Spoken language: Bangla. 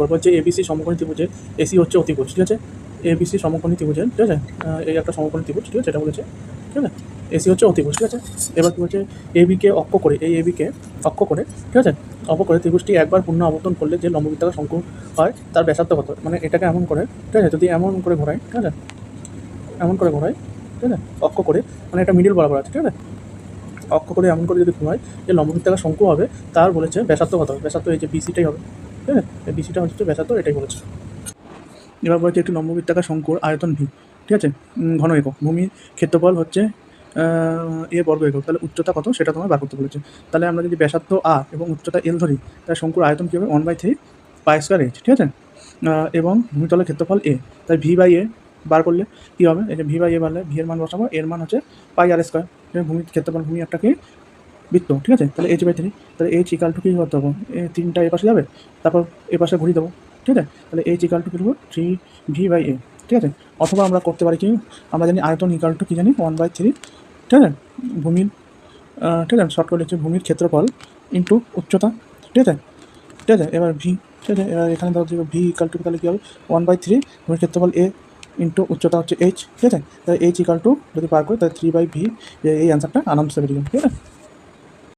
করবো যে এবিসি সমকোণী ত্রিভুজের এসি হচ্ছে অতিভুজ, ঠিক আছে। এবিসি সমকোণী ত্রিভুজের, ঠিক আছে, এই একটা সমকোণী ত্রিভুজ, ঠিক আছে, এটা বলেছে, ঠিক আছে। এসি হচ্ছে অতিভুজ, ঠিক আছে। এবার কী হচ্ছে, এবিকে অক্ষ করে, এই এবিকে অক্ষ করে, ঠিক আছে, অক্ষ করে ত্রিভুজটি একবার পূর্ণ আবর্তন করলে যে লম্ববৃত্তাকার শঙ্কু হয় তার ব্যাসার্ধ কত? মানে এটাকে এমন করে, ঠিক আছে, যদি এমন করে ঘোরায়, ঠিক আছে, এমন করে ঘোরায়, ঠিক আছে, অক্ষ করে, মানে এটা মিডিল বরাবর আছে, ঠিক আছে, অক্ষ করে এমন করে যদি ঘোরায় যে লম্ববৃত্তাকার শঙ্কু হবে, তার বলেছে ব্যাসার্ধ কত হবে? ব্যাসার্ধ এই যে বিসিটাই হবে, ঠিক আছে, এই বিসিটা হচ্ছে ব্যাসার্ধ, এটাই বলেছে। এবার বলেছে একটি লম্ববৃত্তাকার শঙ্কুর আয়তন ভি, ঠিক আছে, ঘন একক, ভূমির ক্ষেত্রফল হচ্ছে এ বর্গ একক, তাহলে উচ্চতা কত সেটা তোমার বার করতে বলেছে। তাহলে আমরা যদি ব্যাসার্ধ আর এবং উচ্চতা এল ধরি, তাহলে শঙ্কুর আয়তন কী হবে? 1/3 পাই স্কোয়ার এইচ, ঠিক আছে, এবং ভূমিতলের ক্ষেত্রফল এ, তাই ভি বাই এ বার করলে কী হবে? এই যে ভি বাই এ বাড়লে ভি এর মান বসাবো, এর মান হচ্ছে পাই আর স্কোয়ার, ভূমির ক্ষেত্রফল, ভূমি একটা কি বৃত্ত, ঠিক আছে, তাহলে এইচ/3, তাহলে এইচ ইকাল টু কী করতে হবে? তিনটা এ পাশে যাবে, তারপর এ পাশে ঘুরিয়ে দেবো, ঠিক আছে, তাহলে এইচ ইকাল টু কী দেবো? 3v/a, ঠিক আছে। অথবা আমরা করতে পারি কি, আমরা জানি আয়তন ইকাল টু কী জানি? 1/3, ঠিক আছে, ভূমির, ঠিক আছে, শর্ট করে হচ্ছে ভূমির ক্ষেত্রফল ইন্টু উচ্চতা, ঠিক আছে, ঠিক আছে, এবার ভি, ঠিক আছে, এবার এখানে ধরো ভি ইকাল টু তাহলে কী হবে? 1/3 ভূমির ক্ষেত্রফল এ ইন্টু উচ্চতা হচ্ছে এইচ, ঠিক আছে, তাহলে এইচ ইকাল টু যদি পার করি তাহলে 3/v, এই অ্যান্সারটা আরামসে বেরিয়ে যাবে, ঠিক আছে।